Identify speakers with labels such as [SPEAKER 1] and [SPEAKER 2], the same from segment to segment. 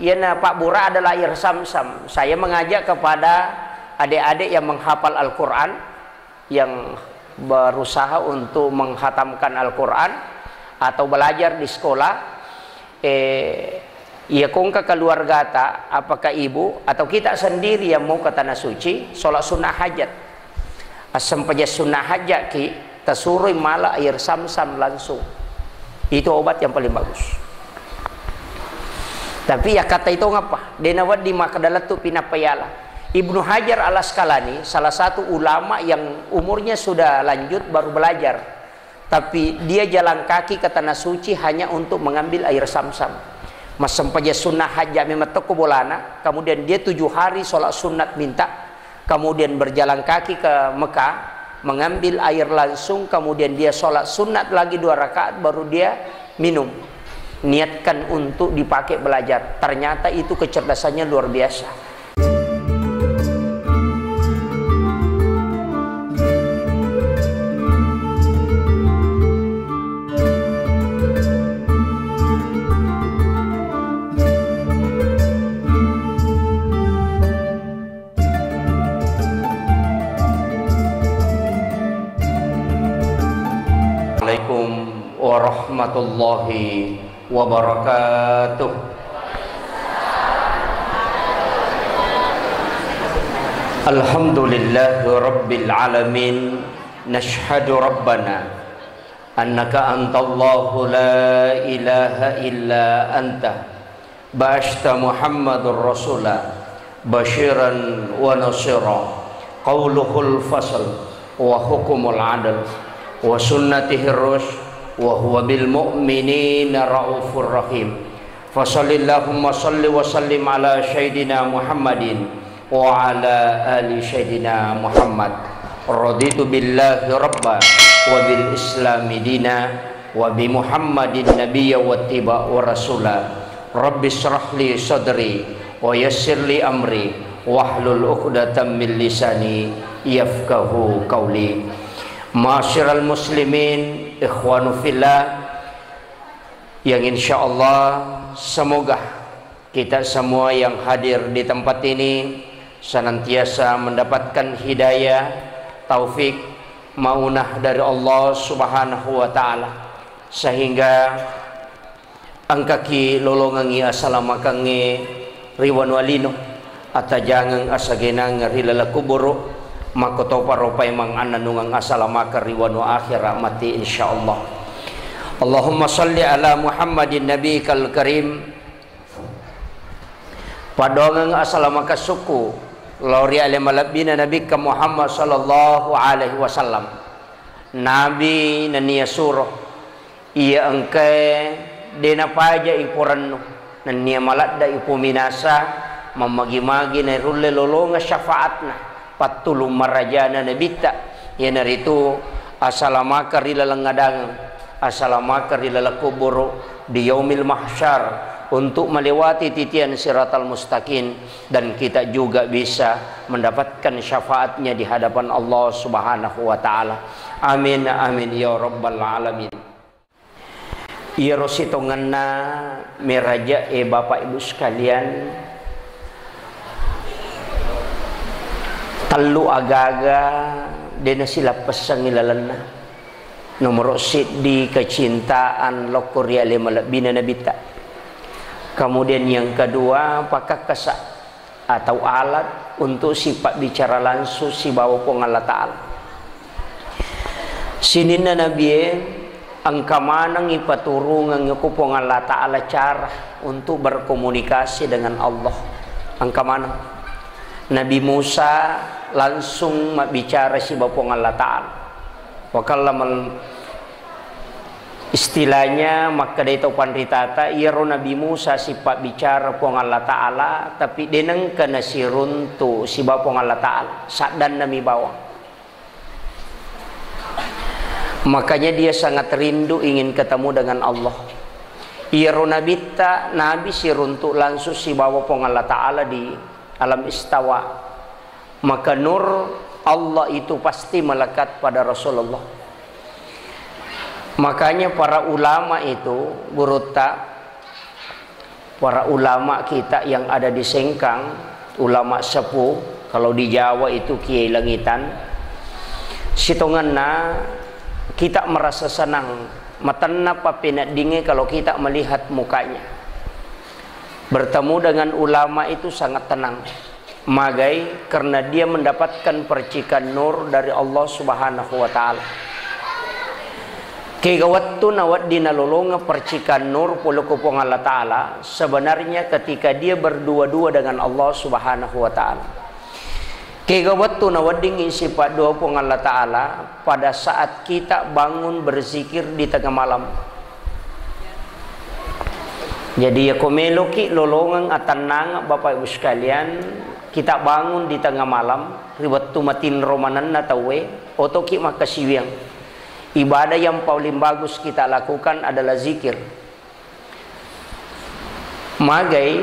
[SPEAKER 1] Ya, Pak Bura adalah air Sam-Sam. Saya mengajak kepada adik-adik yang menghafal Al-Quran, yang berusaha untuk menghatamkan Al-Quran atau belajar di sekolah. Ya, kong ke keluarga ta, apakah ibu atau kita sendiri yang mau ke tanah suci, sholat sunnah hajat. Asam paja sunnah hajat ki, tasurui malah air Sam-Sam langsung. Itu obat yang paling bagus. Tapi ya kata itu ngapa? Denawat di makadalat tu pinapayala. Ibnu Hajar al-Asqalani salah satu ulama yang umurnya sudah lanjut baru belajar. Tapi dia jalan kaki ke tanah suci hanya untuk mengambil air Sam-Sam. Masam paja sunnah hajat memang toko bolana. Kemudian dia 7 hari sholat sunat minta. Kemudian berjalan kaki ke Mekah, mengambil air langsung. Kemudian dia sholat sunat lagi 2 rakaat baru dia minum. Niatkan untuk dipakai belajar. Ternyata itu kecerdasannya luar biasa. Assalamualaikum warahmatullahi wabarakatuh. Alhamdulillahi rabbil alamin. Nashhadu rabbana annaka antallahu la ilaha illa anta ba'asta muhammadur rasulah basyiran wa nasira qawluhul fasl wa hukumul adl wa sunnatihi rush wa huwa bil mu'minina raufur rahim. Fasallillahumma salli wa sallim ala sayyidina Muhammadin wa ala ali sayyidina Muhammad. Raditu billahi rabba wa bil islami dina wa bi Muhammadin nabiyya wa tiba wa rasula. Rabbi shrah li sadri wa yassir li amri wahlul 'uqdatam min lisani yafqahu qawli. Ma'asyiral muslimin, ikhwanu fillah, yang insyaallah semoga kita semua yang hadir di tempat ini senantiasa mendapatkan hidayah, taufik, maunah dari Allah Subhanahu wa taala, sehingga angkaki lolongangi assalamakangi riwan walino atajangang asagenang rilala kuburu maka toparopai mang ananungang asalamaka riwan wa akhirah mati insyaallah. Allahumma salli ala Muhammadin nabiyikal karim. Padongang asalamaka suku lori alamalabina nabika Muhammad sallallahu alaihi wasallam. Nabi nania surah ia engke dena paja ipurannu nania maladda ipu minasa mamagi-magi na rulle lolonga syafaatna patulung marajana nabita ya naritu asalamaka rilalang ngadang asalamaka rilalang kuburu di yaumil mahsyar untuk melewati titian siratal mustaqim dan kita juga bisa mendapatkan syafaatnya di hadapan Allah Subhanahu wa taala. Amin amin ya rabbal alamin. Ya rositonganna meraja Bapak Ibu sekalian, talu agaga dena sila pesang ilalana nomor di kecintaan lokoria lima bina nabita. Kemudian yang kedua apakah kasa atau alat untuk sifat bicara langsung si bawa pong Allah Ta'ala. Sinina nabi angka manang ipaturungan ngukupong Allah Ta'ala cara untuk berkomunikasi dengan Allah. Angka manang Nabi Musa langsung bicara si bapong Allah Ta'ala. Wakallamal istilahnya maka dito panritata iro Nabi Musa sifat bicara pong Allah Ta'ala tapi deneng kena siruntu si bapong Allah Ta'ala sadan nami bawang. Makanya dia sangat rindu ingin ketemu dengan Allah. Iro Nabi siruntu langsung si bapong Allah Ta'ala di alam istawa, maka nur Allah itu pasti melekat pada Rasulullah. Makanya para ulama itu buruta para ulama kita yang ada di Sengkang, ulama sepuh, kalau di Jawa itu Kiai Langitan, sitonganna kita merasa senang matana papinat dinge kalau kita melihat mukanya. Bertemu dengan ulama itu sangat tenang. Magai karena dia mendapatkan percikan nur dari Allah Subhanahu wa taala. Kegawattu nawat dinalolonga percikan nur pulukupong Allah Ta'ala sebenarnya ketika dia berdua-dua dengan Allah Subhanahu wa Ta'ala. Kegawattu nawat dingin sifat dua pong Allah Ta'ala pada saat kita bangun berzikir di tengah malam. Jadi ya komeloki lolongan atanang Bapak Ibu sekalian, kita bangun di tengah malam riwat tumatin romanan na tawe otoki makasiwiang. Ibadah yang paling bagus kita lakukan adalah zikir. Magai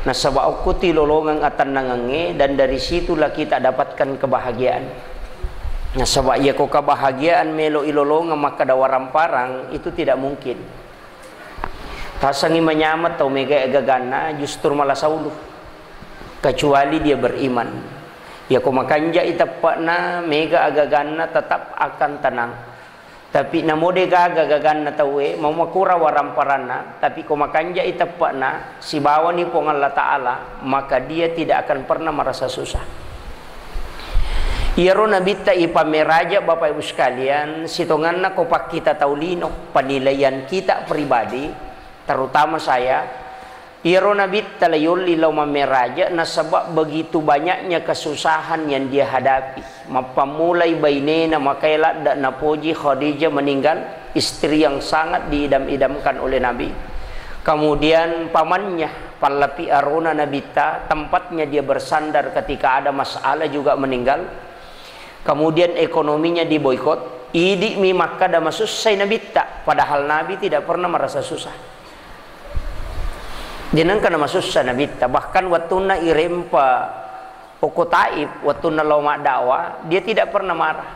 [SPEAKER 1] nasaba ukuti lolongan atan nangange, dan dari situlah kita dapatkan kebahagiaan. Nasaba ya ko kebahagiaan melo ilolongan maka dawaram parang itu tidak mungkin. Tasangi menyamat atau mega egagana justru malah sauluh kecuali dia beriman. Ya ko makanja itapana mega agagana tetap akan tenang. Tapi namode gagagan na tawe mau makura waramparana, tapi kumakanja itapana si bawa ni pong Allah Ta'ala, maka dia tidak akan pernah merasa susah. Iyaro nabita ipameraja Bapak Ibu sekalian, sitongan na kopak kita taulino penilaian kita pribadi, terutama saya. Iyaro nabita layul ilaw mameraja na sebab begitu banyaknya kesusahan yang dia hadapi. Mapamulai bainena makaila dan napoji Khadijah meninggal, istri yang sangat diidam-idamkan oleh Nabi. Kemudian pamannya Palapi Aruna Nabita, tempatnya dia bersandar ketika ada masalah juga meninggal. Kemudian ekonominya diboikot. Idi mi Makkah da masusay Nabita, padahal Nabi tidak pernah merasa susah. Dinang kana masusah Nabita, bahkan watuna irempa poko Taib, watuna loma dakwah, dia tidak pernah marah.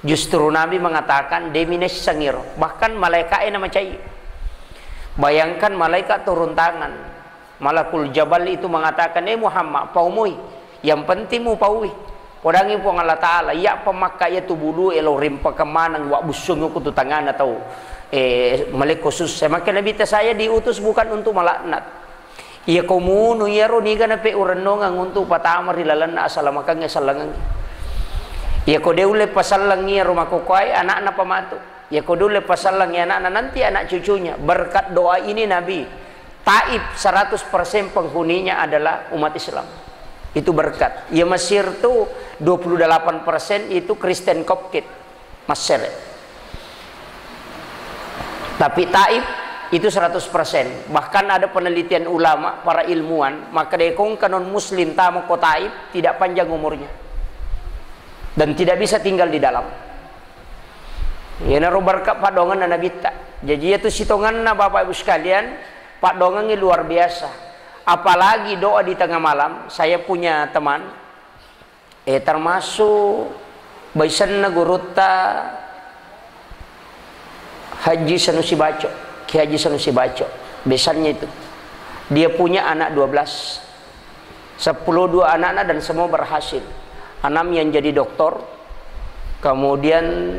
[SPEAKER 1] Justru Nabi mengatakan demines sangir, bahkan malaikat nama cai. Bayangkan malaikat turun tangan. Malakul Jabal itu mengatakan, Muhammad, paumui, yang penting mu paui. Podangi po Allah Ta'ala, ya pemakaya tu bulu elo rimpa kemanang wa busung ko tu tangan atau malik khusus. Maka Nabi saya diutus bukan untuk malaknat. Ia komunu ia roniga na pe urenongang untuk patamar ilalan na asalamakang salangang. Ia ko deule pasalang ia rumah kokoy anak na pamatu. Ia ko deule pasalang ia anak nanti anak cucunya. Berkat doa ini Nabi Taib 100% penghuninya adalah umat Islam. Itu berkat. Ya Mesir tuh 28% itu Kristen Koptit Mesir. Tapi Taib itu 100%. Bahkan ada penelitian ulama, para ilmuwan, maka dekong kanon muslim tamu ko Taib tidak panjang umurnya. Dan tidak bisa tinggal di dalam. Ya naro berkat padongan na nabita. Jadi itu sitongan na Bapak Ibu sekalian, padongannya luar biasa. Apalagi doa di tengah malam. Saya punya teman termasuk Baisan Guruta Haji Sanusi Baco, Ki Haji Sanusi Baco, besannya itu. Dia punya anak 12. 10 anak-anak dan semua berhasil. 6 yang jadi doktor, kemudian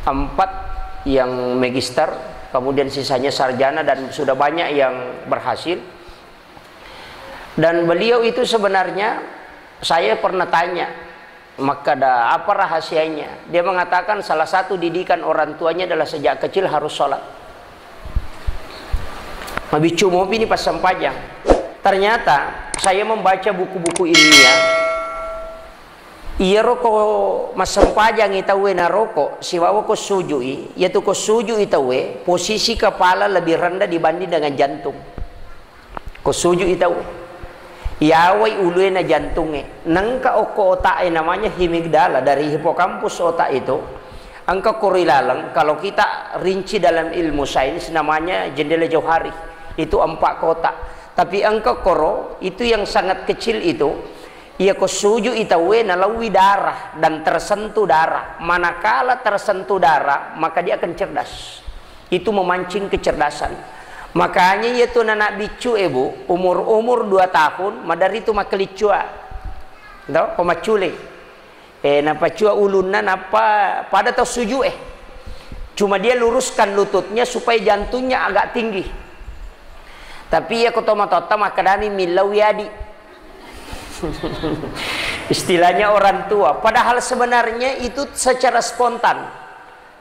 [SPEAKER 1] 4 yang magister, kemudian sisanya sarjana dan sudah banyak yang berhasil. Dan beliau itu sebenarnya saya pernah tanya, maka ada apa rahasianya? Dia mengatakan salah satu didikan orang tuanya adalah sejak kecil harus sholat. Nabi cuma ini pas sempajang. Ternyata saya membaca buku-buku ilmiah. Iya roko mas sempajang itawe na roko siwawa ko sujui, yaitu ko suju itawe posisi kepala lebih rendah dibanding dengan jantung. Ko suju itawe. Yawai uluin na jantungnya. Nangka oko otak namanya himigdala, dari hipokampus otak itu. Angka korilalang kalau kita rinci dalam ilmu sains namanya jendela jauhari. Itu 4 kotak. Tapi angka koro itu yang sangat kecil itu, ia kosuju itawe nalawi darah dan tersentuh darah. Manakala tersentuh darah maka dia akan cerdas. Itu memancing kecerdasan. Makanya itu anak bicu ibu umur 2 tahun madari itu makelicua. Tahu pemacule. Napa cua ulunna napa pada tau suju Cuma dia luruskan lututnya supaya jantungnya agak tinggi. Tapi ya kota matota makadani milau yadi. Istilahnya orang tua. Padahal sebenarnya itu secara spontan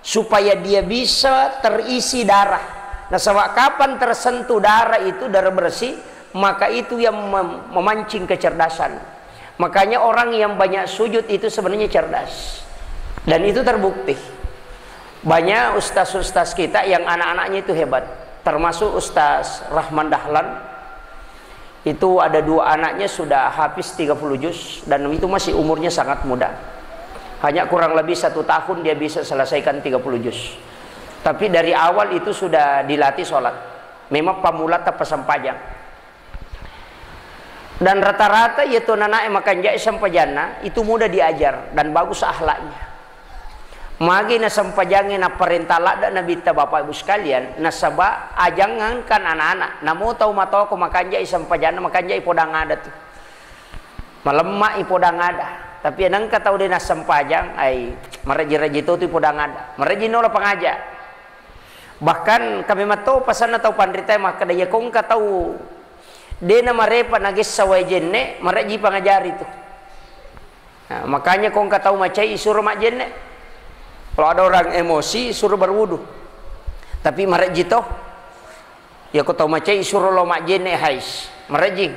[SPEAKER 1] supaya dia bisa terisi darah. Nah, sebab kapan tersentuh darah itu, darah bersih, maka itu yang memancing kecerdasan. Makanya orang yang banyak sujud itu sebenarnya cerdas. Dan itu terbukti. Banyak ustaz-ustaz kita yang anak-anaknya itu hebat. Termasuk Ustaz Rahman Dahlan. Itu ada 2 anaknya sudah habis 30 juz. Dan itu masih umurnya sangat muda. Hanya kurang lebih 1 tahun dia bisa selesaikan 30 juz. Tapi dari awal itu sudah dilatih sholat. Memang pamula tak pesan pajang. Dan rata-rata yaitu anak makan jai sampajana itu mudah diajar dan bagus akhlaknya. Magi na sampajangin na perintah lada nabi ta bapak ibu sekalian nasaba ajangan kan anak-anak. Namo tahu matau ko makan jai sampajana makan jai podang ada tu. Malemak ipodang ada. Tapi nang ka tahu dina sampajang ai mareji-reji tu podang ada. Mareji no la pengaja. Bahkan kami matau pasan atau pandrita mah kadaya kong katau dena marepa nagis sawai jenne mareji pangajari itu. Nah, makanya kong katau macai suruh mak jenne. Kalau ada orang emosi suruh berwudu. Tapi mareji toh ya kau tahu macai suruh lo mak jenne hais mareji.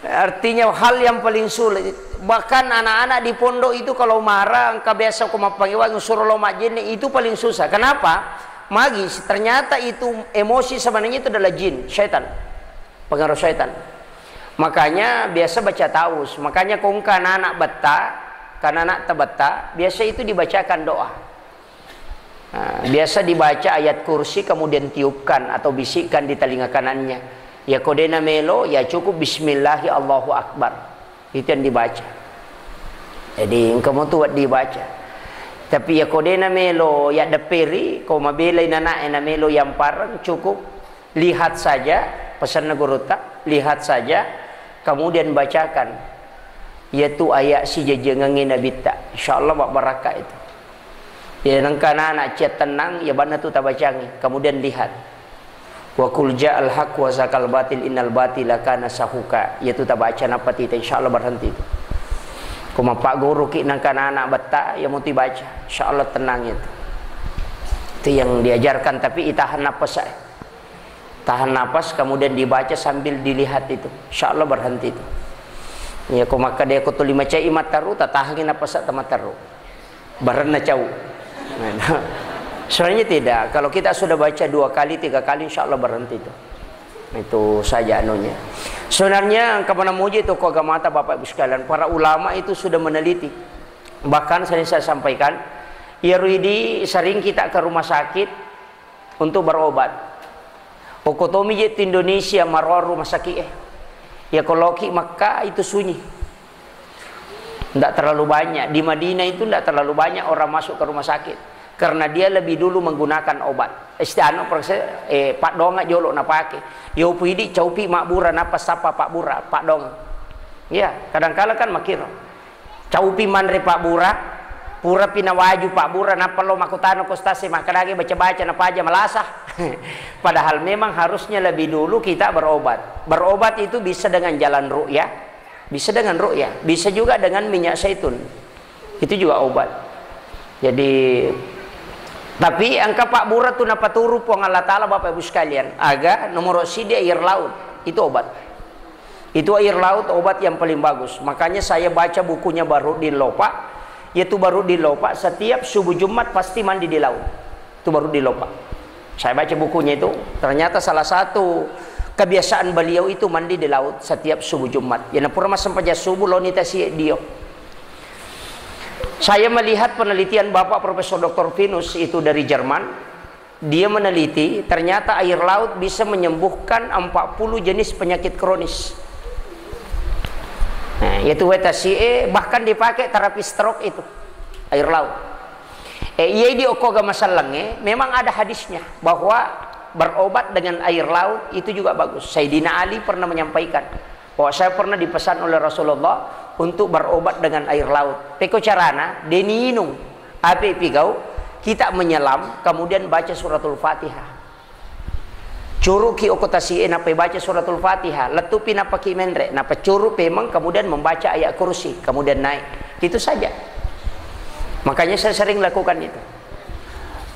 [SPEAKER 1] Artinya hal yang paling sulit. Bahkan anak-anak di pondok itu kalau marah angka biasa ko mapangiwang suruh lo mak jenne itu paling susah. Kenapa? Magis, ternyata itu emosi sebenarnya itu adalah jin, syaitan. Pengaruh syaitan. Makanya biasa baca taus. Makanya kong anak beta, anak tabata, biasa itu dibacakan doa. Nah, biasa dibaca ayat kursi kemudian tiupkan atau bisikkan di telinga kanannya. Ya kodena melo, ya cukup bismillahi Allahu Akbar. Itu yang dibaca. Jadi kamu tuh dibaca. Tapi ya kodena melo ya deperi kau mabela anak ena melo yang parang cukup lihat saja pesan nagurota lihat saja kemudian bacakan yaitu ayat si jejengangin nabita insyaallah bak barakah itu ya nangkana anak cia tenang ya bana tu tabacangi kemudian lihat wa qul ja'al haq wa zakal batil innal batila kana sahuka yaitu tabaca napa tita insyaallah berhenti itu. Kuma pak guru ki nang kana anak beta yang muti baca insyaallah tenang itu. Itu yang diajarkan tapi tahan napas saya. Tahan napas kemudian dibaca sambil dilihat itu. Insyaallah berhenti itu. Ya kuma kada ko tuli maca imat taru tatahangin napas ta mataru. Barana cau. Nah, soalnya tidak. Kalau kita sudah baca 2 kali 3 kali insyaallah berhenti itu. Itu saja anunya. Sebenarnya kemana muji itu kau gamata bapak ibu sekalian, para ulama itu sudah meneliti. Bahkan saya sampaikan, ya Ruidi sering kita ke rumah sakit untuk berobat. Okotomi jet Indonesia maror rumah sakit ya kalau ki Makkah itu sunyi. Tidak terlalu banyak di Madinah itu tidak terlalu banyak orang masuk ke rumah sakit. Karena dia lebih dulu menggunakan obat. Istiano pak donga jolo na pake. Yo puidi caupi makbura napa sapa pak bura, pak dong. Ya, kadang-kala kan makiro. Caupi manre pak bura, pura pinawaju pak bura napa lo makutano kostase makadagi baca-baca napa aja melasah. Padahal memang harusnya lebih dulu kita berobat. Berobat itu bisa dengan jalan ru'yah, bisa dengan ru'yah, bisa juga dengan minyak zaitun. Itu juga obat. Jadi tapi angka pak bura tu napa turu po Allah Ta'ala bapak ibu sekalian aga nomor si dia air laut itu obat. Itu air laut obat yang paling bagus. Makanya saya baca bukunya Bahrudin Lopa, yaitu Bahrudin Lopa setiap subuh Jumat pasti mandi di laut. Itu Bahrudin Lopa. Saya baca bukunya itu, ternyata salah satu kebiasaan beliau itu mandi di laut setiap subuh Jumat. Ya pura mas sampaja subuh lo nita si dio. Saya melihat penelitian Bapak Profesor Dr. Venus itu dari Jerman. Dia meneliti ternyata air laut bisa menyembuhkan 40 jenis penyakit kronis. Nah, yaitu WTCE bahkan dipakai terapi stroke itu air laut. Iya di okoga masalahnya memang ada hadisnya bahwa berobat dengan air laut itu juga bagus. Sayyidina Ali pernah menyampaikan bahwa saya pernah dipesan oleh Rasulullah untuk berobat dengan air laut. Peko carana deninung api pigau kita menyelam kemudian baca suratul Fatihah. Curu ki okotasi napa baca suratul Fatihah, letupi napa ki mendre, napa curu memang kemudian membaca ayat kursi, kemudian naik. Itu saja. Makanya saya sering lakukan itu.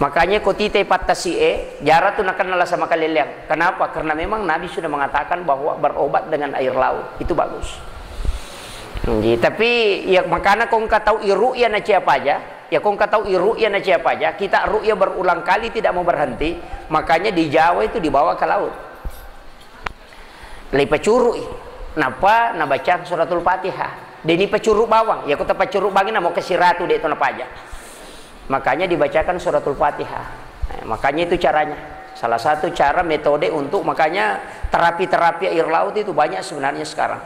[SPEAKER 1] Makanya kotite patasi jarak tu nak kenal sama kalian. Kenapa? Karena memang Nabi sudah mengatakan bahwa berobat dengan air laut itu bagus. Tapi ya makanya kau nggak tahu ru'ya na siapa aja. Ya kau nggak tahu ru'ya na siapa aja. Kita ru'ya berulang kali tidak mau berhenti. Makanya di Jawa itu dibawa ke laut. Lai pecuru, napa na baca suratul Fatihah. Deni pecuru bawang. Ya kau tak pecuru bangin mau ke siratu deh itu napa aja. Makanya dibacakan suratul Fatihah. Nah, makanya itu caranya. Salah satu cara metode untuk makanya terapi-terapi air laut itu banyak sebenarnya sekarang.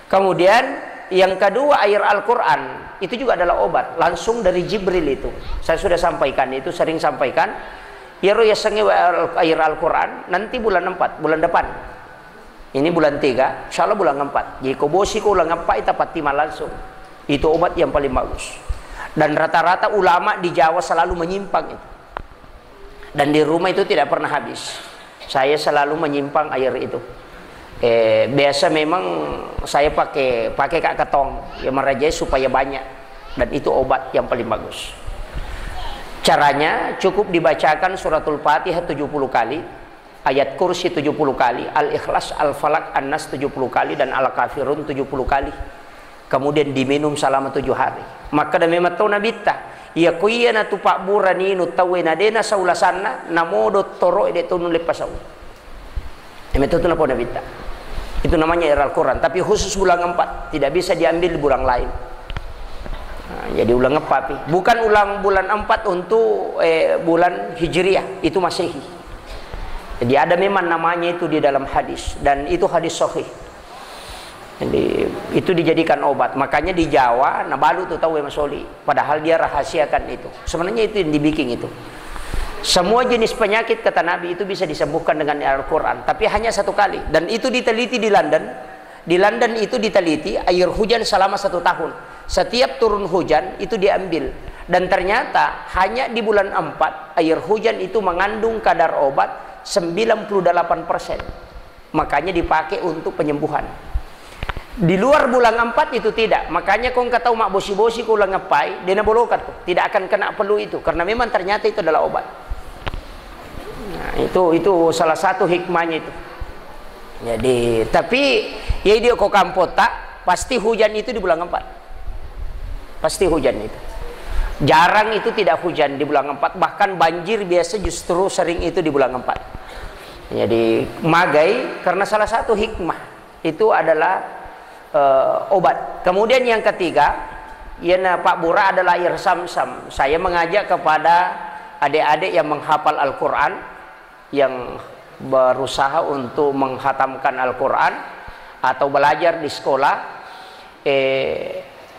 [SPEAKER 1] Kemudian yang kedua air Al-Quran itu juga adalah obat langsung dari Jibril itu. Saya sudah sampaikan itu, sering sampaikan. Ya air Al-Quran nanti bulan 4, bulan depan. Ini bulan 3, insya Allah bulan 4. Jadi kobosi ko ulang 4 itapat timah langsung. Itu obat yang paling bagus. Dan rata-rata ulama di Jawa selalu menyimpang itu. Dan di rumah itu tidak pernah habis. Saya selalu menyimpang air itu. Biasa memang saya pakai kak ketong yang merajai supaya banyak. Dan itu obat yang paling bagus. Caranya cukup dibacakan suratul Fatihah 70 kali, ayat kursi 70 kali, Al-Ikhlas, Al-Falak, An-Nas 70 kali, dan Al-Kafirun 70 kali. Kemudian diminum selama 7 hari. Maka demi matau nabita ya kuyana tu pak burani nu tawena dena saulasana namodo toro ide tu nulepasau. Ini itu napa nabita. Itu namanya air Al-Quran. Tapi khusus bulan 4 tidak bisa diambil di bulan lain. Nah, jadi ulang 4 bukan ulang bulan 4 untuk bulan Hijriah, itu Masehi. Jadi ada memang namanya itu di dalam hadis dan itu hadis sahih. Jadi itu dijadikan obat. Makanya di Jawa nabalu tuh tahu masoli. Padahal dia rahasiakan itu. Sebenarnya itu yang dibikin itu. Semua jenis penyakit kata Nabi itu bisa disembuhkan dengan Al-Quran. Tapi hanya 1 kali. Dan itu diteliti di London. Di London itu diteliti air hujan selama 1 tahun. Setiap turun hujan itu diambil. Dan ternyata hanya di bulan 4 air hujan itu mengandung kadar obat 98%. Makanya dipakai untuk penyembuhan. Di luar bulan 4 itu tidak. Makanya kau nggak tahu mak bosi-bosi kau ulang ngapai, dia bolokat tuh. Tidak akan kena perlu itu karena memang ternyata itu adalah obat. Nah, itu salah satu hikmahnya itu. Jadi, tapi ya dia kau kampota pasti hujan itu di bulan 4. Pasti hujan itu. Jarang itu tidak hujan di bulan 4, bahkan banjir biasa justru sering itu di bulan 4. Jadi magai karena salah satu hikmah itu adalah obat. Kemudian yang ketiga, ya Pak Bura adalah air Sam-Sam. Saya mengajak kepada adik-adik yang menghafal Al-Quran, yang berusaha untuk menghatamkan Al-Quran atau belajar di sekolah,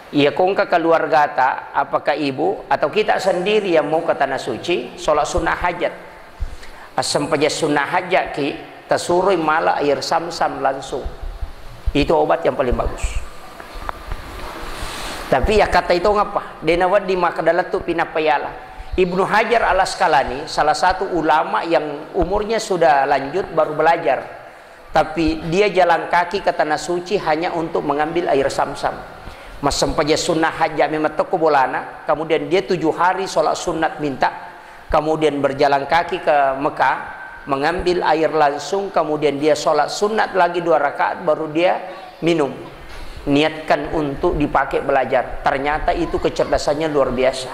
[SPEAKER 1] ya kongka keluarga ta, apakah ibu atau kita sendiri yang mau ke tanah suci, sholat sunnah hajat. Asam paja sunnah hajat ki, tasurui malah air Sam-Sam langsung. Itu obat yang paling bagus. Tapi ya kata itu ngapa? Denawat di makadalat tu pinapayala. Ibnu Hajar al-Asqalani salah satu ulama yang umurnya sudah lanjut baru belajar. Tapi dia jalan kaki ke tanah suci hanya untuk mengambil air Sam-Sam. Mas sampaja sunnah hajat memang toko bolana. Kemudian dia 7 hari sholat sunat minta. Kemudian berjalan kaki ke Mekah. Mengambil air langsung, kemudian dia sholat sunat lagi 2 rakaat, baru dia minum. Niatkan untuk dipakai belajar. Ternyata itu kecerdasannya luar biasa.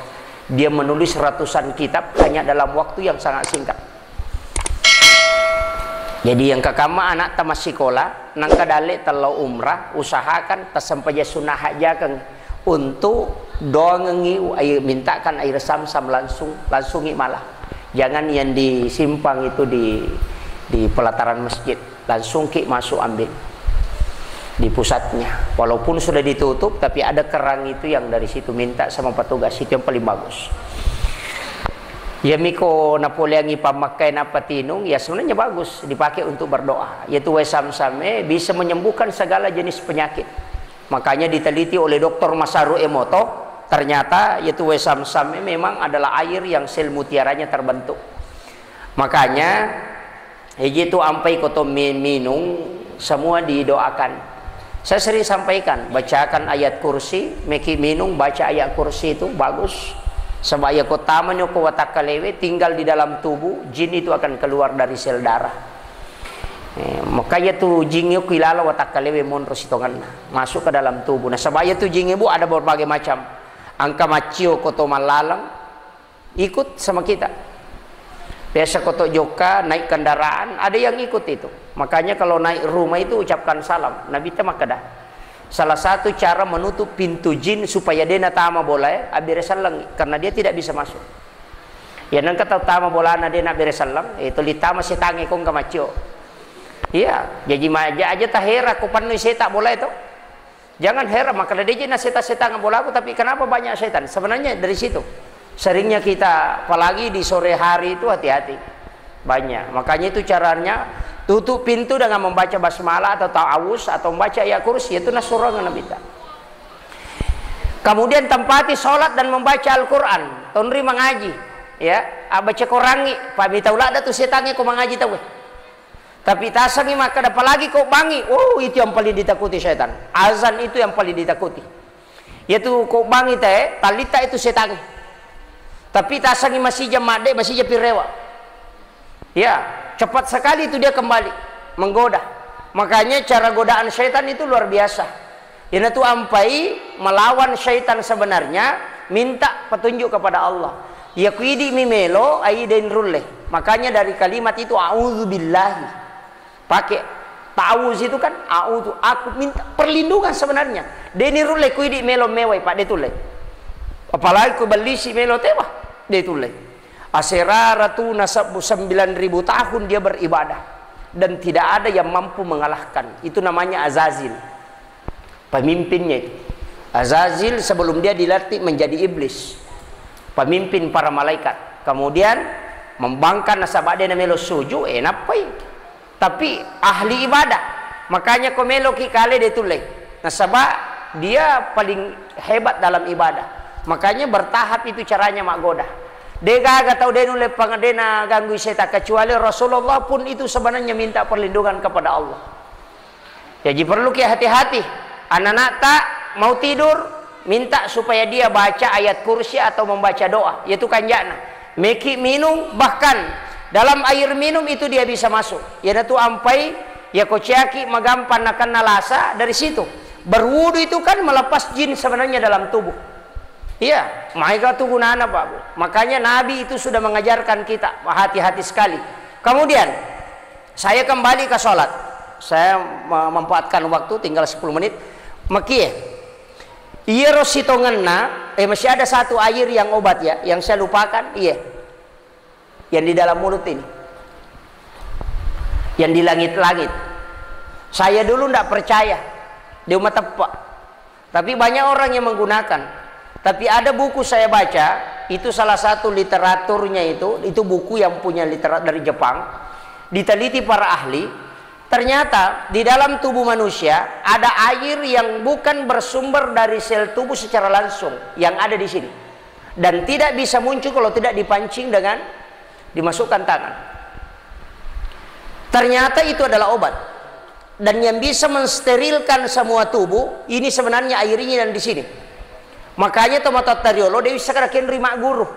[SPEAKER 1] Dia menulis ratusan kitab hanya dalam waktu yang sangat singkat. Jadi yang kakama anak tamas sekolah, nang kadale telau umrah, usahakan tasampaja sunnah hajakan untuk dongengi air, mintakan air Sam-Sam langsungi malah. Jangan yang disimpang itu di pelataran masjid, langsung ki masuk ambil di pusatnya. Walaupun sudah ditutup, tapi ada kerang itu yang dari situ minta sama petugas, itu yang paling bagus. Ya miko napoleangi pamakai napa tinung, ya sebenarnya bagus dipakai untuk berdoa. Yaitu Wesamsame bisa menyembuhkan segala jenis penyakit. Makanya diteliti oleh Dr. Masaru Emoto, ternyata yaitu Wesamsame memang adalah air yang sel mutiaranya terbentuk. Makanya itu ampai koto minung semua didoakan. Saya sering sampaikan, bacakan ayat kursi, meki minung baca ayat kursi itu bagus. Sebab ya kota menyoko watakalewe tinggal di dalam tubuh, jin itu akan keluar dari sel darah. Makanya tuh jin itu kilala watakalewe monro sitongan masuk ke dalam tubuh. Nah sebab itu jin ibu ada berbagai macam. Angka macio koto malalang ikut sama kita. Biasa koto joka naik kendaraan ada yang ikut itu. Makanya kalau naik rumah itu ucapkan salam. Nabi teh makadah. Salah satu cara menutup pintu jin supaya dia natama boleh abiresalang karena dia tidak bisa masuk. Ya nang kata tama bola na dia nak beresalang itu litama setange kong kamacio. Iya, jadi maja aja tahera ko panu setan boleh itu. Jangan heran maka dia na setan bola aku tapi kenapa banyak setan? Sebenarnya dari situ. Seringnya kita apalagi di sore hari itu hati-hati. Banyak. Makanya itu caranya tutup pintu dengan membaca basmalah atau ta'awuz atau membaca ayat kursi, itu nasurangan Nabi. Kemudian tempati sholat dan membaca Al-Quran, tonri mengaji, ya, baca korangi, pamita ulah ada tuh setannya kau mengaji tahu. Tapi tasangi maka apalagi kau bangi, oh itu yang paling ditakuti setan. Azan itu yang paling ditakuti. Yaitu kau bangi teh, talita itu setannya. Tapi tasangi masih jam made, masih jam pirewa. Ya, cepat sekali itu dia kembali menggoda. Makanya cara godaan syaitan itu luar biasa. Ini tuh ampai melawan syaitan sebenarnya minta petunjuk kepada Allah. Ya kuidi mimelo aiden rulle. Makanya dari kalimat itu auzubillahi. Pakai ta'awuz itu kan auzu, aku minta perlindungan sebenarnya. Deni rulle kuidi melo mewai Pak detule. Apalagi ku balisi melo tewah detule. Asera ratu nasab 9.000 tahun dia beribadah dan tidak ada yang mampu mengalahkan. Itu namanya Azazil, pemimpinnya itu. Azazil sebelum dia dilatih menjadi iblis, pemimpin para malaikat. Kemudian membangkan nasabade namelo suju enapai, tapi ahli ibadah. Makanya komelo ki kale detule. Nasabah dia paling hebat dalam ibadah. Makanya bertahap itu caranya mak goda. Dega tahu dia nule pangadena ganggu setan, kecuali Rasulullah pun itu sebenarnya minta perlindungan kepada Allah. Jadi perlu ki hati-hati. Anak-anak tak mau tidur minta supaya dia baca ayat kursi atau membaca doa, yaitu kanjana. Meki minum bahkan dalam air minum itu dia bisa masuk. Ya tu ampai ya kociaki magampan akan nalasa dari situ. Berwudu itu kan melepas jin sebenarnya dalam tubuh. Iya, mereka tuh gunanya Pak Bu. Makanya Nabi itu sudah mengajarkan kita hati-hati sekali. Kemudian saya kembali ke sholat. Saya memanfaatkan waktu tinggal 10 menit. Makia, iya rositonganna. Masih ada satu air yang obat ya, yang saya lupakan. Iya, yang di dalam mulut ini, yang di langit-langit. Saya dulu tidak percaya di umat tepak, tapi banyak orang yang menggunakan. Tapi ada buku saya baca, itu salah satu literaturnya itu buku yang punya literatur dari Jepang. Diteliti para ahli, ternyata di dalam tubuh manusia ada air yang bukan bersumber dari sel tubuh secara langsung yang ada di sini. Dan tidak bisa muncul kalau tidak dipancing dengan dimasukkan tangan. Ternyata itu adalah obat. Dan yang bisa mensterilkan semua tubuh, ini sebenarnya airnya dan di sini. Makanya tomato tariolo dia bisa karakin rima guru.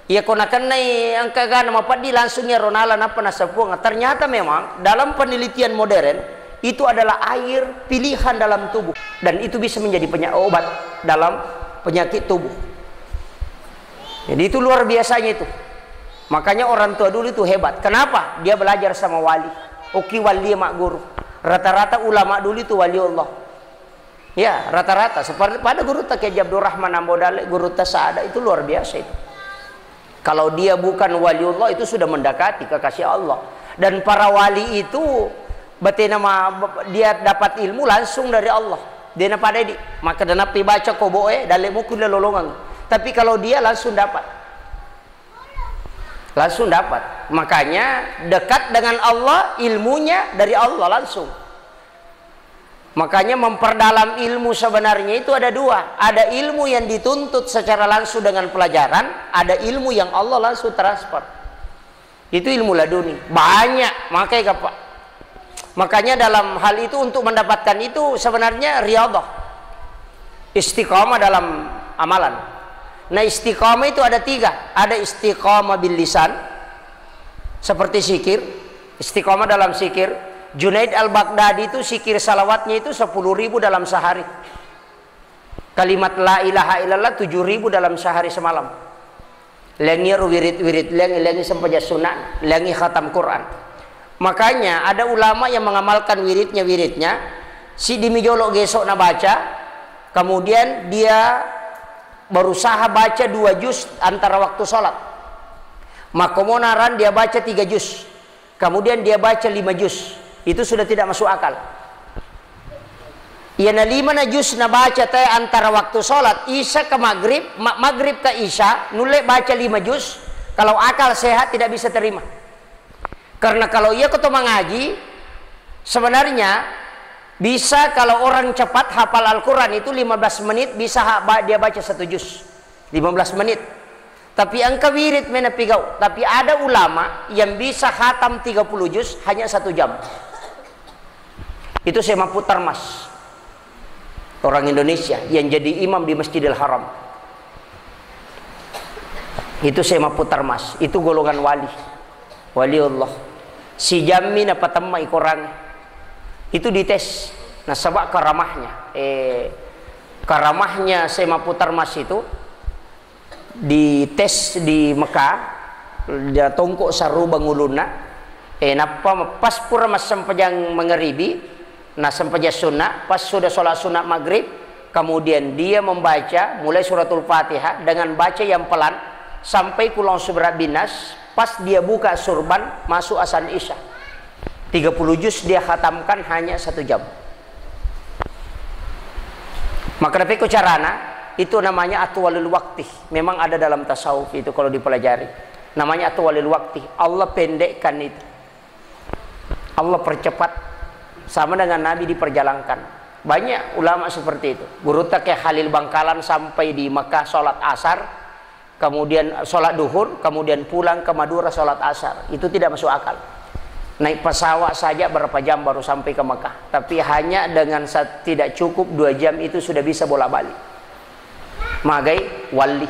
[SPEAKER 1] Ia konakan nai angka nama padi langsungnya ronala napa nasapunga. Ternyata memang dalam penelitian modern itu adalah air pilihan dalam tubuh dan itu bisa menjadi obat dalam penyakit tubuh. Jadi itu luar biasanya itu. Makanya orang tua dulu itu hebat. Kenapa? Dia belajar sama wali. Oki wali mak guru. Rata-rata ulama dulu itu wali Allah. Ya, rata-rata seperti pada guru tak kayak Abdul Rahman Ambodale, guru Tasada itu luar biasa itu. Kalau dia bukan waliullah itu sudah mendekati kekasih Allah. Dan para wali itu betina dia dapat ilmu langsung dari Allah. Dia pada di maka dan api baca koboe dalam mukul lolongan. Tapi kalau dia langsung dapat. langsung dapat. Makanya dekat dengan Allah, ilmunya dari Allah langsung. Makanya memperdalam ilmu sebenarnya itu ada dua. Ada ilmu yang dituntut secara langsung dengan pelajaran, ada ilmu yang Allah langsung transfer. Itu ilmu laduni. Banyak, makanya dalam hal itu untuk mendapatkan itu sebenarnya riyadhah. Istiqamah dalam amalan. Nah, istiqamah itu ada tiga. Ada istiqamah bil lisan, seperti zikir. Istiqamah dalam zikir. Junaid al-Baghdadi itu zikir salawatnya itu 10.000 dalam sehari. Kalimat la ilaha illallah 7.000 dalam sehari semalam. Lengi wirid-wirid, lengi sempat sunnah, lengi khatam Quran. Makanya ada ulama yang mengamalkan wiridnya, si dimijolok gesok na baca, kemudian dia berusaha baca 2 juz antara waktu sholat. Makomonaran dia baca 3 juz, kemudian dia baca 5 juz. Itu sudah tidak masuk akal. Ya na 5 juz na baca teh antara waktu sholat isya ke maghrib, maghrib ke isya, nulek baca 5 juz. Kalau akal sehat tidak bisa terima. Karena kalau ia ketemu ngaji, sebenarnya bisa kalau orang cepat hafal Al-Quran itu 15 menit bisa dia baca 1 juz 15 menit. Tapi angka wirid menapigau. Tapi ada ulama yang bisa khatam 30 juz hanya 1 jam. Itu saya mampu Tarmas, orang Indonesia yang jadi imam di Masjidil Haram. Itu saya mampu Tarmas. Itu golongan wali Allah. Si jamin apa temai korang itu dites. Nah, sebab karamahnya Sema Putar Mas itu dites di Mekah, dia tongkok saru banguluna. Napa pas pura mas sempajang mengeribi, nah sempajang sunnah, pas sudah sholat sunnah maghrib, kemudian dia membaca mulai suratul Fatihah dengan baca yang pelan sampai kulon surat binas. Pas dia buka surban masuk azan isya. 30 juz dia khatamkan hanya 1 jam. Maka tapi carana itu namanya atwalul waqti. Memang ada dalam tasawuf itu kalau dipelajari. Namanya atwalul waqti. Allah pendekkan itu. Allah percepat sama dengan Nabi diperjalankan. Banyak ulama seperti itu. Guru Takeh Khalil Bangkalan sampai di Mekah sholat asar, kemudian sholat duhur, kemudian pulang ke Madura sholat asar. Itu tidak masuk akal. Naik pesawat saja berapa jam baru sampai ke Mekah. Tapi hanya dengan tidak cukup 2 jam itu sudah bisa bolak-balik. Magai wali.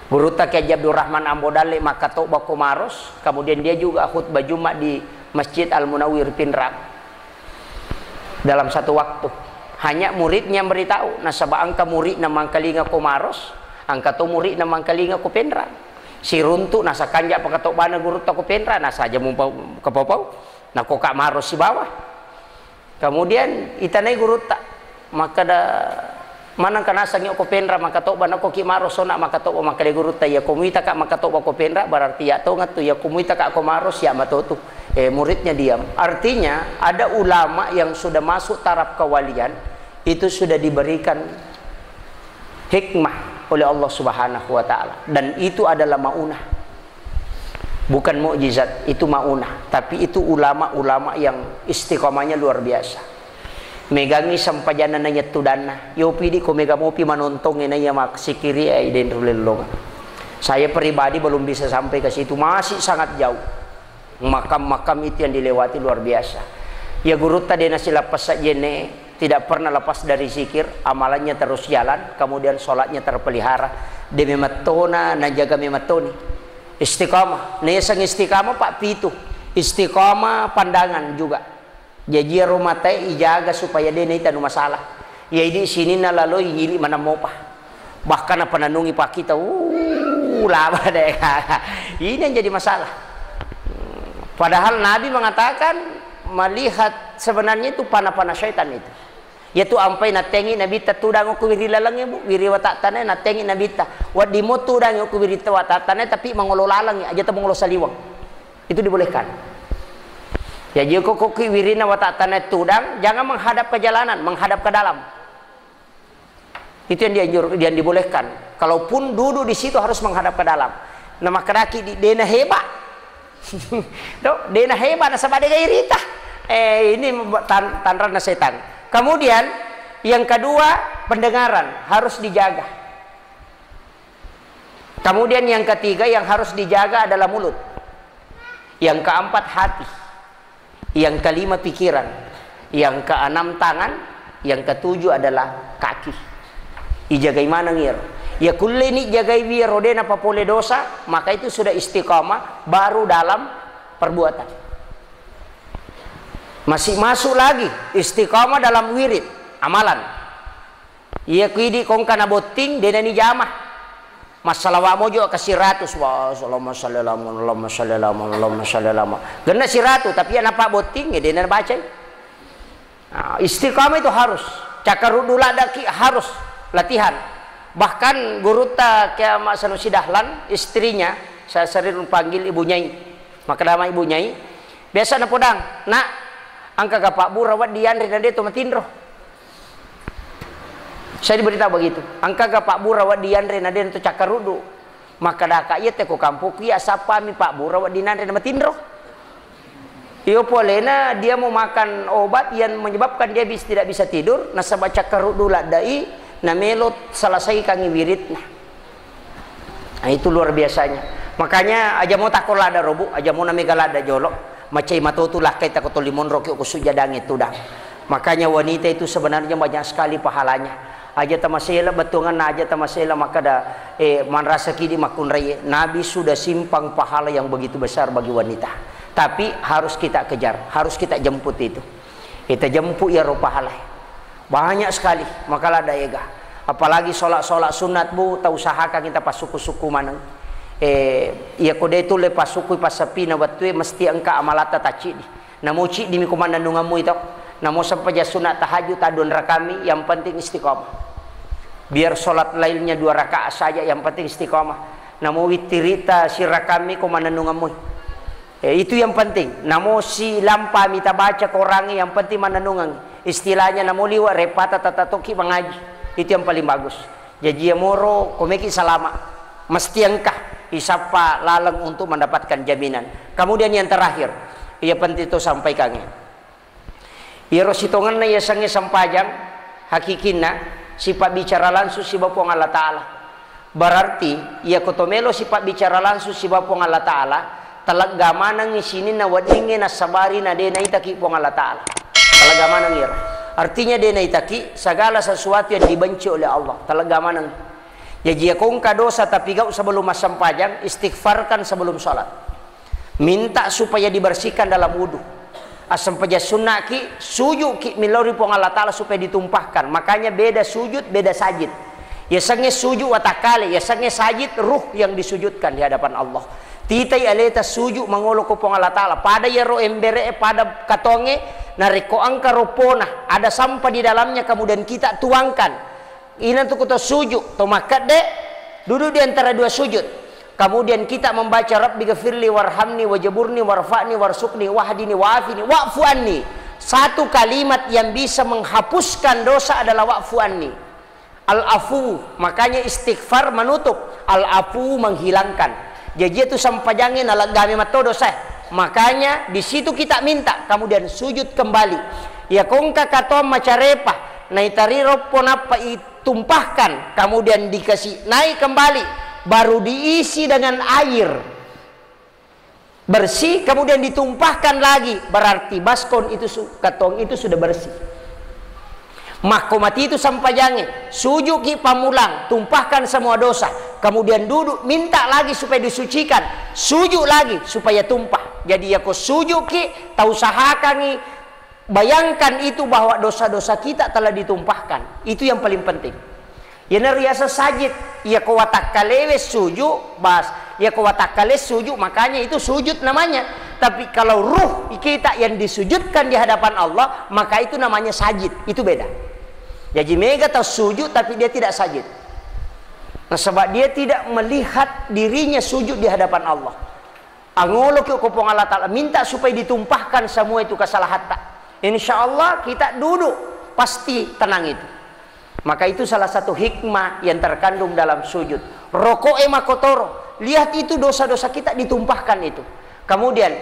[SPEAKER 1] Guru Takeh Abdul Rahman Ambodale Makato Bakomaros. Kemudian dia juga khutbah Jumat di Masjid Al-Munawwir Pinrang. Dalam 1 waktu. Hanya muridnya beritahu. Nasabah angka murid namang kalinga Komaros. Angka to murid namang kalinga ko Pinrang. Si runtuk nasa kanjak pakatok bana guru tako Pinrang. Nasa aja mumpau kepopau. Nako kak maros si bawah. Kemudian itanay guru tak. Maka da manang kanasang ko Pinrang maka tok bana ko ki maros sona maka tok maka de guru ta ya kumita kak maka tok ko Pinrang berarti ya to ngatu ya kumita kak ko maros ya matotu. Muridnya diam. Artinya ada ulama yang sudah masuk taraf kewalian itu sudah diberikan hikmah oleh Allah Subhanahu wa taala, dan itu adalah maunah. Bukan mukjizat, itu maunah. Tapi itu ulama-ulama yang istiqomahnya luar biasa. Megangi sampajana na nyetudana. Yo pidi ko mega mopi manontong ina ya mak sikiri ai den rulelong. Saya pribadi belum bisa sampai ke situ, masih sangat jauh. Makam-makam itu yang dilewati luar biasa. Ya guru tadi nasi lapas sajene tidak pernah lepas dari zikir, amalannya terus jalan, kemudian sholatnya terpelihara. Demi matona najaga mematoni. Istiqamah, nesang istiqamah Pak Pitu. Istiqamah pandangan juga. Jadi rumah teh ijaga supaya dia tidak masalah. Ya di sini na lalu ngili mana mopa. Bahkan apa nanungi Pak kita, lama deh. Ini yang jadi masalah. Padahal Nabi mengatakan melihat sebenarnya itu panah-panah syaitan itu. Yaitu ampai natengi nabi tatudang ku wiri lalang bu wiri watatane natengi nabi ta wad dimotu dang ku wiri watatane tapi mangololalang aja ta mangolo saliwang. Itu dibolehkan. Ya jika kok wirina watatane tudang jangan menghadap ke jalanan, menghadap ke dalam. Itu yang dibolehkan. Kalaupun duduk di situ harus menghadap ke dalam. nama keraki di dena hebat. Dena hebat na sabade gairita. Ini tanrana setan. Kemudian yang kedua, pendengaran harus dijaga. Kemudian yang ketiga yang harus dijaga adalah mulut. Yang keempat, hati. Yang kelima, pikiran. Yang keenam, tangan. Yang ketujuh adalah kaki. Ijagai mana ngir? Ya kulle ni jagai biar rodena papole dosa, maka itu sudah istiqamah baru dalam perbuatan. Masih masuk lagi istiqamah dalam wirid, amalan. Ya kuidi kong kana boting dena ni jamah. Masalah wa mojo kasih ratus wa sallallahu alaihi wasallam. Gena si ratu tapi apa boting ya dena baca. Nah, istiqamah itu harus. Cakarudula daki harus latihan. Bahkan guru ta kayak Mak Sanusi Dahlan, istrinya saya sering panggil Ibu Nyai. Maka nama Ibu Nyai biasa na podang, nak angka ka Pak Bu rawat dian rina dia tu matindro. Saya diberitahu begitu. Angka ka Pak Bu rawat dian rina dia tu cakarudu. Maka dah ka ieu teh ku kampung ya sapa mi Pak Bu rawat dian rina matindro. Iyo polena dia mau makan obat yang menyebabkan dia tidak bisa tidur, nasa baca cakarudu ladai na melot selesai kangi wirid. Nah itu luar biasanya. Makanya aja mau takol lada robu, aja mau nami galada jolok, macai matotulah kita koto limon roki kusu jadang itu dah. Makanya wanita itu sebenarnya banyak sekali pahalanya. Aja tamasela betungan aja tamasela maka dah manrasa kidi makun raya. Nabi sudah simpang pahala yang begitu besar bagi wanita. Tapi harus kita kejar, harus kita jemput itu. Kita jemput ya roh pahala. Banyak sekali makalah daega. Apalagi sholat sunat bu, tak usahakan kita pas suku-suku mana. Ya kode itu lepas suku pas sepi na watwe mesti engka amalata taci di. Namo ci di mikuman nungamu itu. Namo sampai sunat tahajud adun rakami, yang penting istiqamah. Biar sholat lainnya 2 rakaat saja, yang penting istiqamah. Namo witirita si rakami kumana nungamu. Itu yang penting. Namo si lampa mita baca korangi, yang penting mana nungang. Istilahnya namo liwa repata tatatoki mengaji. Itu yang paling bagus. Jadi moro komeki salama. Mesti engkah isapa lalang untuk mendapatkan jaminan. Kemudian yang terakhir, ia penting itu sampaikan. Ia rositongan na ia sange sampajang hakikina sifat bicara langsung si bapong Allah Ta'ala. Berarti ia kotomelo sifat bicara langsung si bapong Allah Ta'ala. Talaga manang isinin na wadingin na sabari na dena itaki pong Allah Ta'ala. Talaga manang ira. Artinya dena itaki segala sesuatu yang dibenci oleh Allah. Talaga manang. Jadi kung kadosa tapi gak sebelum masampajang, istighfarkan sebelum sholat. Minta supaya dibersihkan dalam wudu. Asam paja sunnah ki sujud ki milori pong Allah Ta'ala supaya ditumpahkan. Makanya beda sujud, beda sajid. Ya sange sujud watakale, ya sange sajid ruh yang disujudkan di hadapan Allah. Titai aleta sujud mangolo ko pong Allah Ta'ala. Pada ya ro embere pada katonge nariko angka ropona ada sampah di dalamnya kemudian kita tuangkan. Ini tuh kita sujud, to makat dek duduk di antara 2 sujud. Kemudian kita membaca Rabbi ghafirli warhamni wajaburni warfa'ni warsukni wahdini wa'afini wa'fu anni. Satu kalimat yang bisa menghapuskan dosa adalah wa'fu anni. Al-afu, makanya istighfar menutup, al-afu menghilangkan. Jadi itu sampajangin ala gami matodo saya. Makanya di situ kita minta, kemudian sujud kembali. Ya kongka katom macarepa, naitariro ponapa tumpahkan, kemudian dikasih naik kembali, baru diisi dengan air bersih, kemudian ditumpahkan lagi. Berarti baskon itu katong itu sudah bersih. Makomati itu sampajangin, sujud ki pamulang, tumpahkan semua dosa, kemudian duduk minta lagi supaya disucikan, sujud lagi supaya tumpah. Jadi ya kau sujud ki, tak usahakan bayangkan itu bahwa dosa-dosa kita telah ditumpahkan. Itu yang paling penting. Ya nariasa sajid, ya kau watakale sujud, bas, ya kau watakale sujud, makanya itu sujud namanya. Tapi kalau ruh kita yang disujudkan di hadapan Allah, maka itu namanya sajid. Itu beda. Jadi mega tahu sujud tapi dia tidak sajid. Nah, sebab dia tidak melihat dirinya sujud di hadapan Allah. Angolo ke kopong Allah Ta'ala minta supaya ditumpahkan semua itu kesalahan tak. Insya Allah kita duduk pasti tenang itu. Maka itu salah satu hikmah yang terkandung dalam sujud. Roko makotoro, lihat itu dosa-dosa kita ditumpahkan itu. Kemudian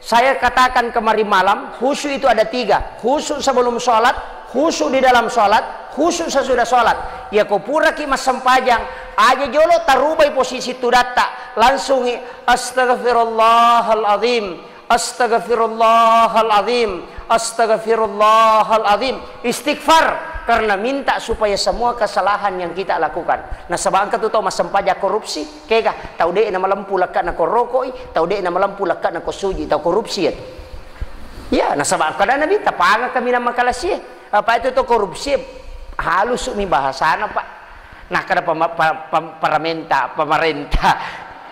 [SPEAKER 1] saya katakan kemarin malam, khusyuk itu ada 3. Khusyuk sebelum sholat, khusyuk di dalam sholat, khusyuk sesudah sholat. Ya kau pura ki mas sempajang aja jolo tarubai posisi tu data langsung astaghfirullahaladzim, astaghfirullahaladzim, astaghfirullahaladzim, istighfar, karena minta supaya semua kesalahan yang kita lakukan. Nah sebab angka tu tahu mas sempaja korupsi kega tahu deh nama lampu lekat nak rokoi, tahu deh nama lampu lekat nak suji, tahu korupsi ya. Ya, nah sebab kadang nabi tapanga kami nama kalasi apa itu tu korupsi halus mi bahasana pak. Nah kada pemerintah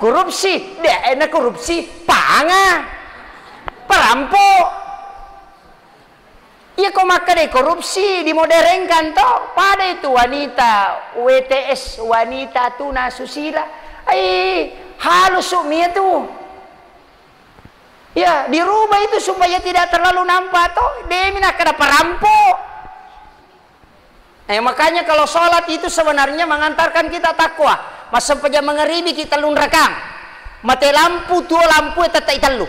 [SPEAKER 1] korupsi deh enak korupsi panga perampok. Iya kok maka deh korupsi dimodernkan toh pada itu wanita WTS, wanita tuna susila, halus sumi itu ya dirubah itu supaya tidak terlalu nampak toh demina kada perampok. Makanya kalau sholat itu sebenarnya mengantarkan kita takwa. Masa saja mengeribi kita lunrakang mati lampu tua lampu tetap italu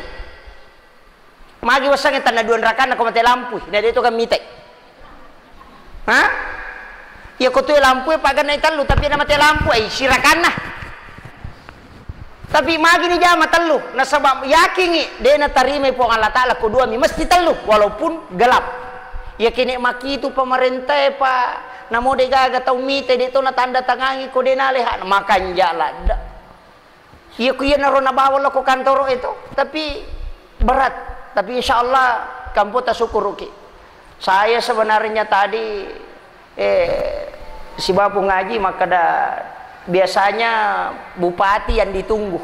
[SPEAKER 1] magi wasang yang tanda 2 rakaat aku mati lampu. Nah itu kan mitek. Hah? Ya kau tu lampu pak ganai telu tapi nama mati lampu sirakan nah. Tapi magi ni jama telu. Nah sebab yakin dia nak terima po Allah Taala kedua mi mesti telu walaupun gelap. Ya kini maki itu pemerintah pak. Namo de gaga tau mite de tu na tanda tangangi ko de nalehan makan jala. Ya ku ya naro na bawal ko kantoro itu tapi berat. Tapi insya Allah kamu tak syukur Ruki. Saya sebenarnya tadi si bapu ngaji maka biasanya bupati yang ditunggu.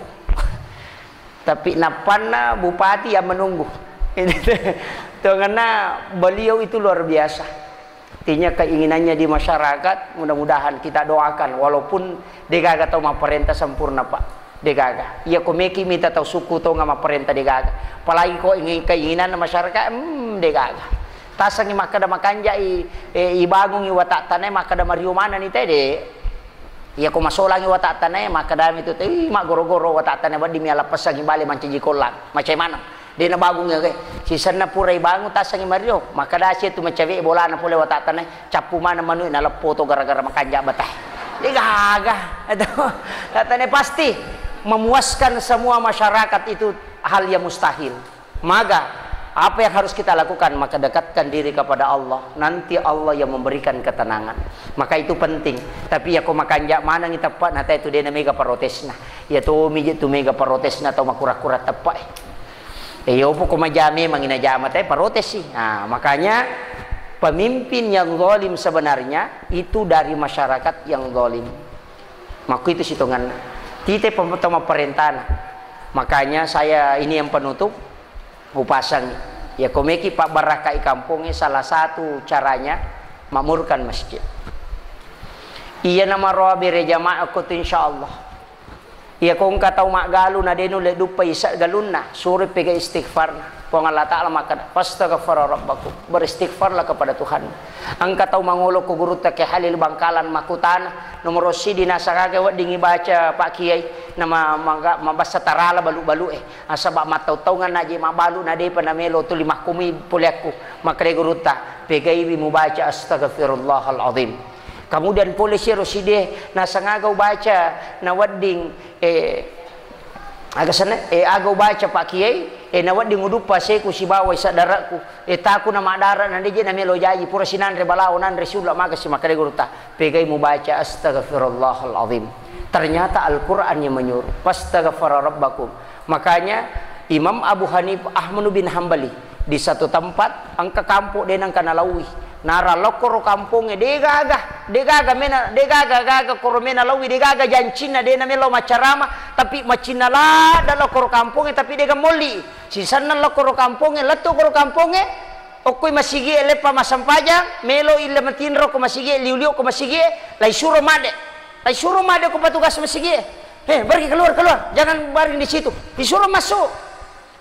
[SPEAKER 1] Tapi napana bupati yang menunggu. Karena beliau itu luar biasa. Artinya keinginannya di masyarakat mudah-mudahan kita doakan walaupun degaga atau perintah sempurna Pak. Degaga, iya ko meki minta tahu suku to ngama perintah degaga. Apalagi ko ingin keinginan masyarakat, degaga. Tasangi makada makanja ibangung iwata tanai makada mariu mana ni tede. Iya ko masolang iwata tanai makada itu teh mak goro-goro wata tanai badi mi ala pasang ibale manci kolang. Macam mana? Dia na bagung ya si sana pura ibangung tasangi mariu makada sia tu macawe bola na pule wata tanai capu mana manu na lepo to gara-gara makanja batah. Degaga. Atau katanya pasti memuaskan semua masyarakat itu hal yang mustahil. Maka apa yang harus kita lakukan? Maka dekatkan diri kepada Allah. Nanti Allah yang memberikan ketenangan. Maka itu penting. Tapi ya kau makan jak mana kita tepat nata itu dia mega protesna. Ya tu mijit tu mega protesna atau makura-kura tepat. Yo pun kau majami mangina jama teh protes sih. Nah, makanya pemimpin yang zalim sebenarnya itu dari masyarakat yang zalim. Maka itu hitungan tite pertama perintah. Makanya saya ini yang penutup upasang ya komeki Pak Barakai kampungnya salah satu caranya makmurkan masjid. Iya nama roabi rejamaah aku tu insyaallah. Iya kong katau mak galu na denu le dupa isa galunna suri pega istighfar. Pong Allah Ta'ala maka fastaghfara rabbakum, beristighfarlah kepada Tuhan. Angka tahu mangulo ku guru take halil bangkalan makutana nomor sidina sakake wadingi baca Pak Kiai nama mabasa tarala balu-balu asaba matau-taungan naji mabalu nade panamelo tu 5 kumi puliaku maka guru ta pegai mu baca astaghfirullahalazim. Kemudian polisi roside na sangagaw baca na wadding agasana agaw baca Pak Kiai na wadding udupa seku si bawa isa daraku taku na madara na deje na melo jaji pura sinan re balao nan resula maka si makare guruta pegai mu baca astaghfirullahalazim. Ternyata Al-Qur'an yang menyuruh fastaghfara rabbakum. Makanya Imam Abu Hanifah Ahmad bin Hambali di satu tempat angka kampung denang kanalawi nara lokoro kampungnya degaga mena degaga koromena lawi degaga jancina dena melo macarama tapi macina la da lokoro kampungnya tapi dega moli sisana lokoro kampungnya letu koro kampungnya okoi masigi lepa masampaja melo ille matinro ko masigi liuliu ko masigi lai suruh made ko petugas masigi pergi keluar jangan baring di situ disuruh masuk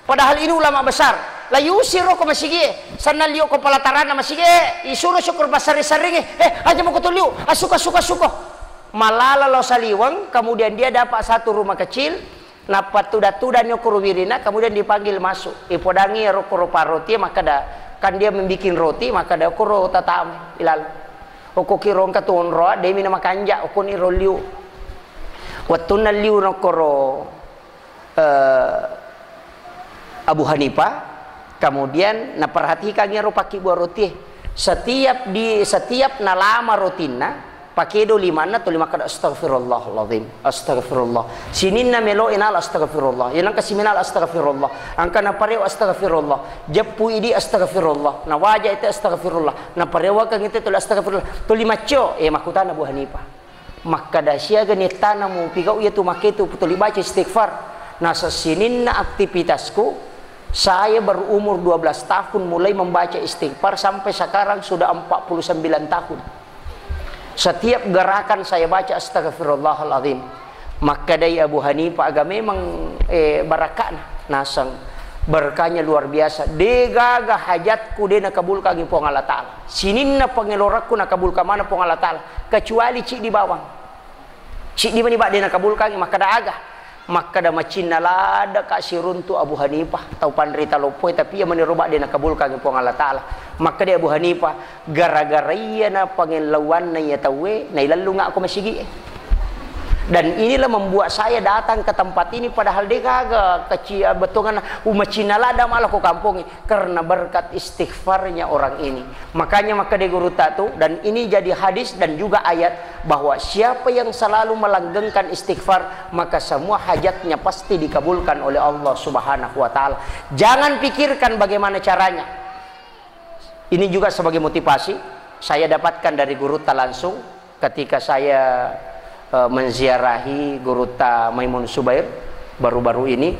[SPEAKER 1] padahal ini ulama besar layu siro ko masigi sana liu ko palataran masigi isuro syukur pasari saringi aja mo ko tuliu suka malala lo saliwang, kemudian dia dapat satu rumah kecil, napa tuda-tuda nyokoro wirina, kemudian dipanggil masuk. Ipodangi rokoro paroti, maka da kan dia membikin roti, maka da koro tatam ilal. Oko kirong katuon roa, dia mina makanja, oko ni roliu. Watuna liu nokoro Abu Hanifah, kemudian naperhatikan nya ro paki buah roti. Setiap nalama rotina pakai do limana tu lima kada astagfirullahaladzim, astagfirullah. Sininna melo inal astagfirullah. Yang kasiminal astagfirullah. Angka na pareo astagfirullah. Jepu idi astagfirullah. Na wajah itu astagfirullah. Na parewa kang itu tu astagfirullah. Tu lima cio makutana Abu Hanifah. Maka dasya gani tanamu pigau ia tu make tu tu baca istighfar. Nah sininna aktivitasku. Saya berumur 12 tahun mulai membaca istighfar sampai sekarang sudah 49 tahun. Setiap gerakan saya baca astagfirullahaladzim. Maka dari Abu Hanifah agak memang barakah nasang berkahnya luar biasa. Degaga hajatku dia nakabulkan pong Allah Ta'ala. Sinin na pengelorakku nakabulkan mana pong Allah Ta'ala. Kecuali cik di bawang. Cik di mana dia nakabulkan maka dah agak. Maka dah macin nalada kasih runtu Abu Hanifah tau pandrita lopoi tapi ia menirubah dia nakabulkan pong Allah Ta'ala. Maka dia Abu Hanifah gara-gara ia na pangelawan na ia tawe na ilalu nga ako masigi. Dan inilah membuat saya datang ke tempat ini padahal dia kagak kecil betongan macin nalada malah ko kampung karena berkat istighfarnya orang ini. Makanya maka dia guru tatu dan ini jadi hadis dan juga ayat bahwa siapa yang selalu melanggengkan istighfar maka semua hajatnya pasti dikabulkan oleh Allah Subhanahu wa taala. Jangan pikirkan bagaimana caranya. Ini juga sebagai motivasi saya dapatkan dari guru ta langsung ketika saya menziarahi guru ta Maimun Subair baru-baru ini.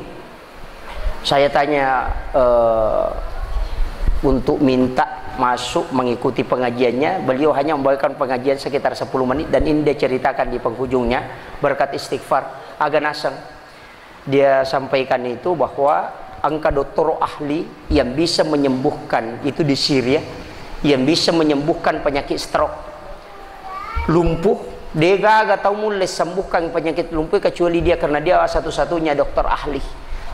[SPEAKER 1] Saya tanya untuk minta masuk mengikuti pengajiannya. Beliau hanya membawakan pengajian sekitar 10 menit dan ini dia ceritakan di penghujungnya berkat istighfar agak nasang. Dia sampaikan itu bahwa angka dokter ahli yang bisa menyembuhkan itu di Syria, yang bisa menyembuhkan penyakit stroke, lumpuh. Dia gak tahu mulai sembuhkan penyakit lumpuh kecuali dia karena dia satu-satunya dokter ahli.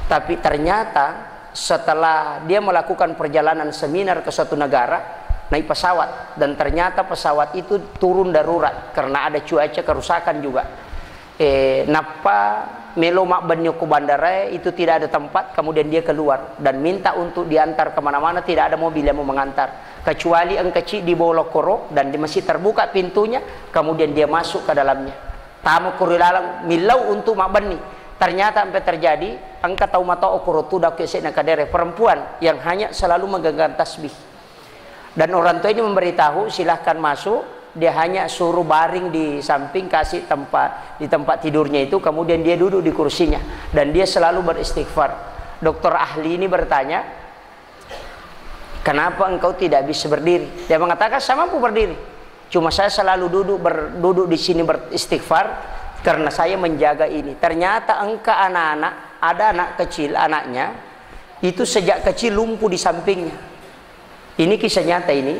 [SPEAKER 1] Tapi ternyata setelah dia melakukan perjalanan seminar ke suatu negara naik pesawat dan ternyata pesawat itu turun darurat karena ada cuaca kerusakan juga. Napa melo mak banyo ke bandara itu tidak ada tempat, kemudian dia keluar dan minta untuk diantar kemana-mana, tidak ada mobil yang mau mengantar kecuali engkeci di bawah lokoro dan dia masih terbuka pintunya, kemudian dia masuk ke dalamnya. Tamu kurilalang milau untuk mak bani. Ternyata sampai terjadi angka tahu mata okoro tu dak kesek nakadere perempuan yang hanya selalu menggenggam tasbih. Dan orang tua ini memberitahu silahkan masuk. Dia hanya suruh baring di samping, kasih tempat di tempat tidurnya itu, kemudian dia duduk di kursinya dan dia selalu beristighfar. Dokter ahli ini bertanya, kenapa engkau tidak bisa berdiri? Dia mengatakan saya mampu berdiri, cuma saya selalu duduk di sini beristighfar karena saya menjaga ini. Ternyata engkau anak-anak, ada anak kecil anaknya itu sejak kecil lumpuh di sampingnya. Ini kisah nyata ini.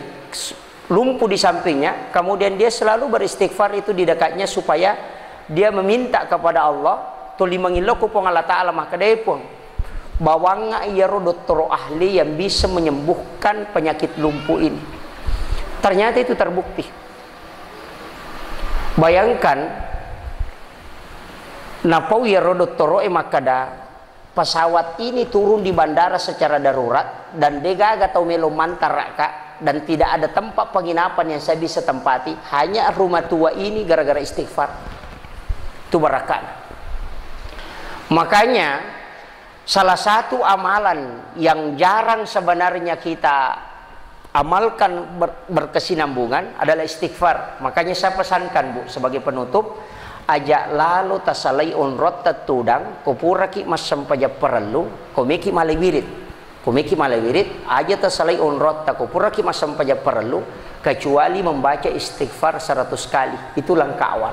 [SPEAKER 1] Lumpuh di sampingnya, kemudian dia selalu beristighfar itu di dekatnya supaya dia meminta kepada Allah tuli mengiloku pong Allah Ta'ala maka dia pun bawanga iya dokter ahli yang bisa menyembuhkan penyakit lumpuh ini. Ternyata itu terbukti. Bayangkan napau iya dokter makada pesawat ini turun di bandara secara darurat dan dia gak tahu melo mantar kak dan tidak ada tempat penginapan yang saya bisa tempati, hanya rumah tua ini gara-gara istighfar. Itu barakah. Makanya salah satu amalan yang jarang sebenarnya kita amalkan berkesinambungan adalah istighfar. Makanya saya pesankan Bu sebagai penutup, ajak lalu tasalai onrot tetudang kopuraki masam paja perlu komiki malewirit. Komiki malawirit aja tersalai onrot tak kopuraki masam paja perlu kecuali membaca istighfar 100 kali. Itu langkah awal.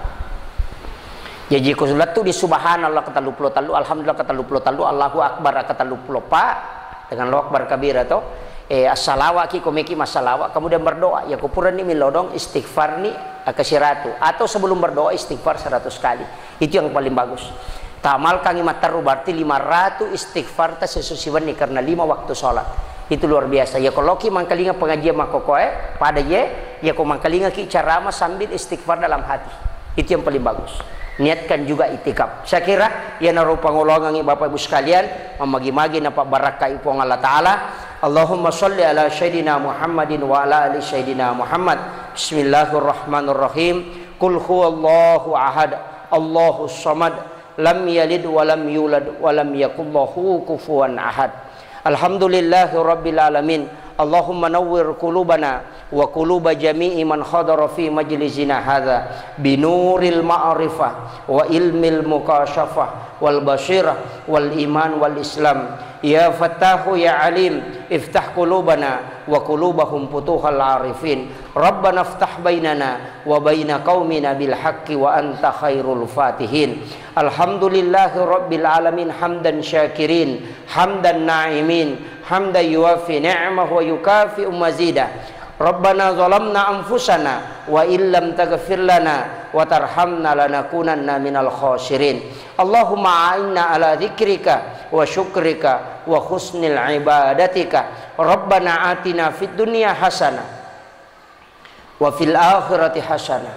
[SPEAKER 1] Jadi kusulat tu di subhanallah kata 23, alhamdulillah kata 23, Allahu akbar kata 24 dengan Allahu akbar kabir atau as-salawat ki komeki masalawat, kemudian berdoa ya kupuran ni milodong istighfar ni akasiratu, atau sebelum berdoa istighfar 100 kali. Itu yang paling bagus. Tamal kang imataru berarti 500 istighfar ta sesusiwan ni karena 5 waktu salat. Itu luar biasa. Ya kalau ki mangkalinga pengajian makokoe pada ya ko mangkalinga ki ceramah sambil istighfar dalam hati. Itu yang paling bagus. Niatkan juga itikaf. Saya kira ya naruh pangulongan Bapak Ibu sekalian, memagi-magi napa barakah ipong Allah Ta'ala. Allahumma sholli ala Sayyidina Muhammadin wa ala ali Sayyidina Muhammad. Bismillahirrahmanirrahim. Qul huwallahu ahad, Allahus samad, lam yalid wa lam yulad wa lam yakul lahu kufuwan ahad. Alhamdulillahi rabbil alamin. Allahumma nawwir qulubana wa quluba jami'i man khadara fi majlisina hadza binuril ma'rifah wa ilmil mukashafah wal basirah wal iman wal islam. Ya Fattahu ya Alim, iftah qulubana wa qulubahum futuhal arifin. Rabbana iftah bainana wa baina qaumina bil haqqi wa anta khairul fatihin. Alhamdulillahi rabbil alamin hamdan syakirin, hamdan na'imin, hamdan yuwafi ni'amahu wa yukafi mazidah. Rabbana zalamna anfusana wa illam taghfir lana wa tarhamna lanakunanna minal khasirin. Allahumma a'inna ala dzikrika wa syukrika wa husnil ibadatika. Rabbana atina fid dunya hasanah wa fil akhirati hasanah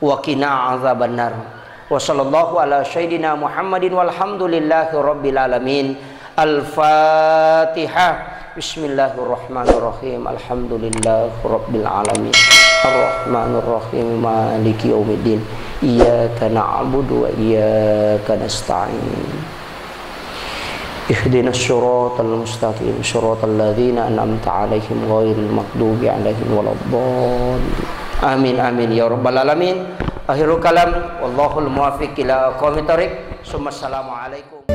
[SPEAKER 1] wa qina azabannar. Wa sallallahu ala sayyidina Muhammadin walhamdulillahi rabbil alamin. Al-Fatihah. Bismillahirrahmanirrahim. Alhamdulillahi rabbil alamin. Ar-Rahmanir-Rahim. Maliki yaumiddin. Iyyaka na'budu wa iyyaka nasta'in. Ihdinas siratal mustaqim, siratal ladzina an'amta 'alaihim ghairil maghdubi 'alaihim waladdallin. Amin amin ya rabbal alamin. Akhirul kalam wallahul muwaffiq ila aqwamit thoriq. Assalamualaikum.